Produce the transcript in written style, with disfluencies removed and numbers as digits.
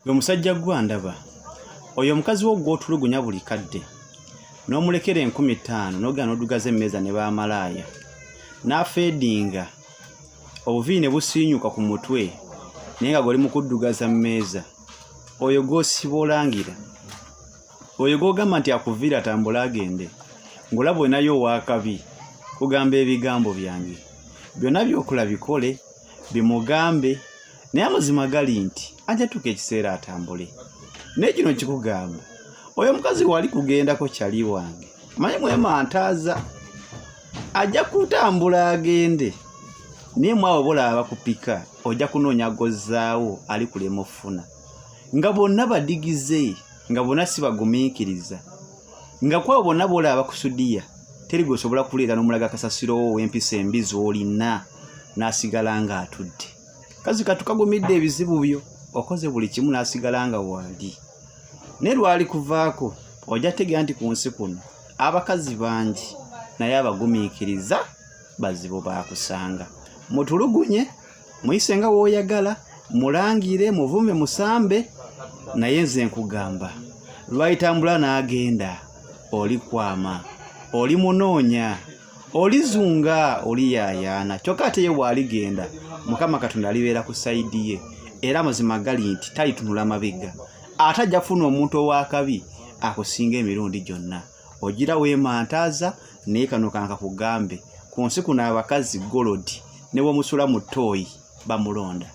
Gwe musajja gwandaba oyo omukazi wo gw'otulugunya buli kadde n'omulekera 15,000 n'ogenda n'odugaza emmeeza ne baamalaaya n'afeedinga obuviiri ne busiinyuka ku mutwe naye nga goli mu kuddugaza mmeeza oyo gw'osiba olangira oyo gw'ogamba nti akuviira atambula agende ng'olaba olinayo ow'akabi kugamba ebigambo byange byonna by'okola bikole bimugambe naye amazima gali nti ajja tuuka ekiseera atambule naye kino kikugamba oyo omukazi wali kugendako kyali wange manyi mwemantaaza ajja kutambula agende naye mwawe bolaba bakupika ojja kunoonya gozzaawo ali kulema ofuna nga bonna badigize nga bonna si bagumiikiriza nga kwabo bonna bolaba bakusudiya teri gwosobola kuleeta n'omulaga kasasiro w'empisa embi z'olina n'asigala nga atudde kazi katukagumidde ebizibu byo okoze buli kimu n'asigala nga wali naye lwali kuvaako ojja tegera nti ku nsi kuno abakazi bangi naye abagumiikiriza bazibu baakusanga mutulugunye muyise nga w'oyagala mulangire muvume musambe naye nze nkugamba lwayitambula n'agenda oli kwama oli munoonya oli zunga oli yaayaana kyokka ate ye bw'aligenda mukama katonda alibeera ku sayidi ye era amazima gali nti talitunula mabega ate ajja kufuna omuntu ow'akabi akusinga emirundi gyonna ogira weemantaaza naye kano kankakugambe ku nsi kuno abakazi golodi ne bw'omusula mu ttooyi bamulonda